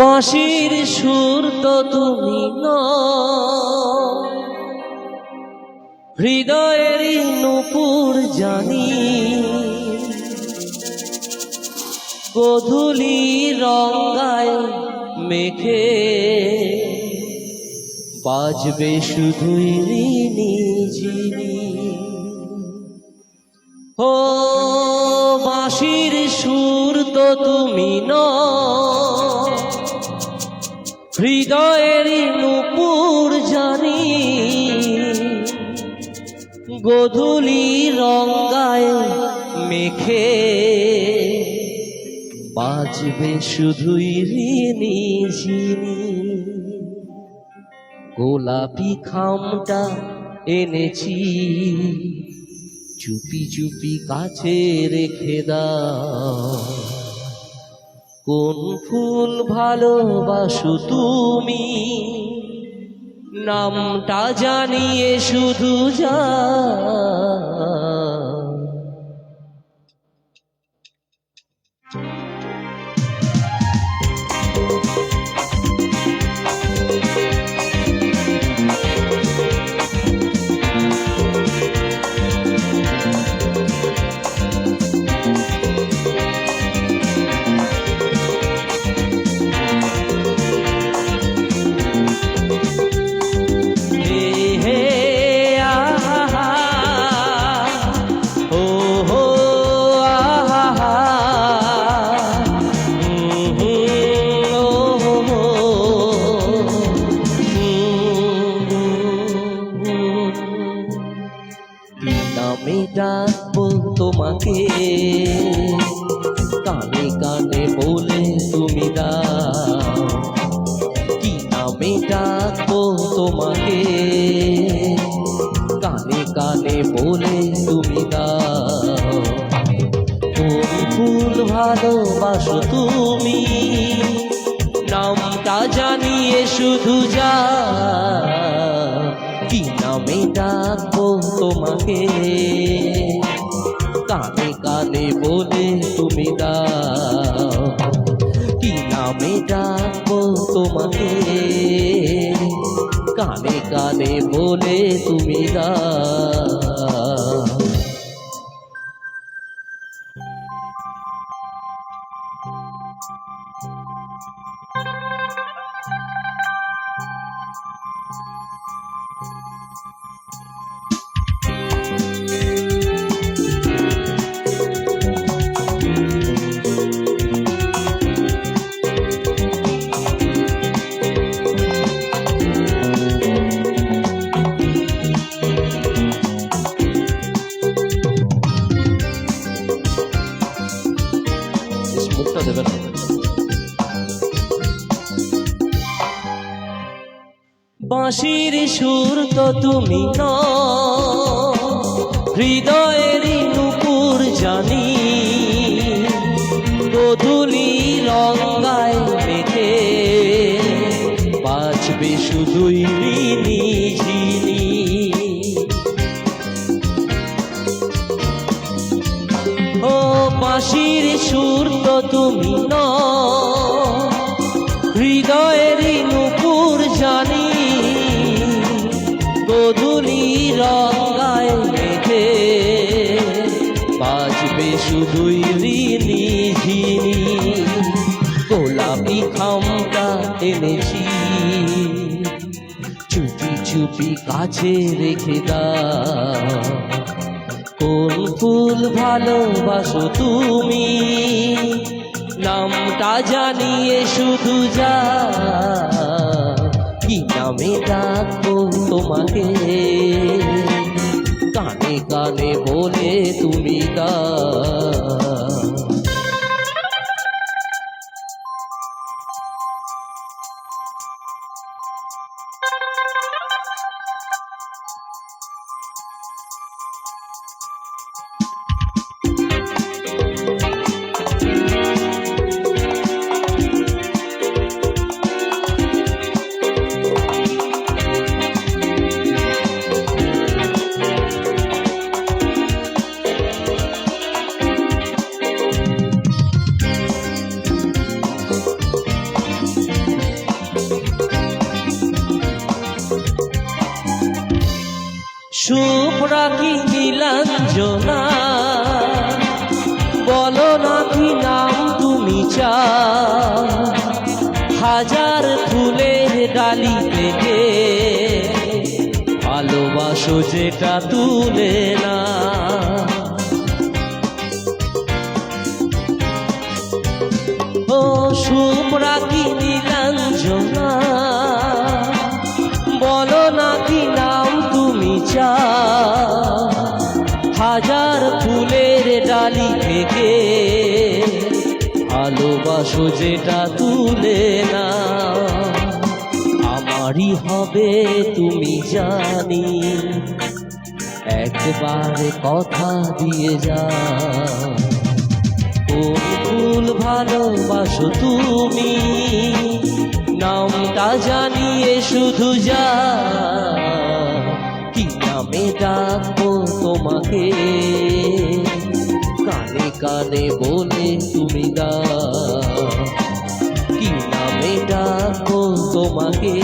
বাঁশির সুর তো তুমি হৃদয়েরই নূপুর জানি, গোধূলি রঙায় মেঘে বাজবে শুধুই রিনিঝিনি। ও বাঁশির সুর তো তুমি হৃদয়েরই নূপুর জানি, গোধূলি রঙায় মেঘে বাজবে শুধুই রিনিঝিনি। গোলাপি খামটা এনেছি, চুপি চুপি কাছে রেখে দাও। কোন ফুল ভালোবাসো তুমি, নামটা জানিয়ে শুধু যা। নামে ডাকবো তোমাকে, কানে কানে বলে তুমি দাও। কি নামে ডাকবো তোমাকে, কানে কানে বলে তুমি দাও। কোন ফুল ভালোবাসো তুমি, নামটা জানিয়ে শুধু যা। কি নামে ডাকবো তোমাকে, কানে কানে বলে তুমি দাও। কি নামে ডাকবো তোমাকে, কানে কানে বলে তুমি দাও। মুখটা দেবে না। বাঁশির সুর তো তুমি হৃদয়েরই নূপুর জানি, গোধূলি রঙায় মেঘে বাজবে শুধুই রিনিঝিনি। ও বাঁশির সুর তো তুমি হৃদয়েরই নূপুর জানি, গোধূলি রঙায় মেঘে বাজবে শুধুই রিনিঝিনি। গোলাপি খামটা এনেছি, চুপি চুপি কাছে রেখে দাও। কোন ফুল ভালোবাসো তুমি, নামটা জানিয়ে শুধু যা। কি নামে ডাকবো তোমাকে, কানে কানে বলে তুমি দাও। নীলাঞ্জনা বলো না কি নাম তুমি চাও হাজার ফুলের ডালি থেকে ভালোবাসো যেটা তুলে না ও শুভ্রা কি নীলাঞ্জনা বলো না কি নাম তুমি চাও হাজার ফুলের ডালি থেকে ভালোবাসো যেটা তুলে না আমারই হবে তুমি জানি একবার কথা দিয়ে যাও কোন ফুল ভালোবাসো তুমি নামটা জানিয়ে শুধু যা কি নামে ডাকবো তোমাকে কানে কানে বলে তুমি দাও কি নামে ডাকবো তোমাকে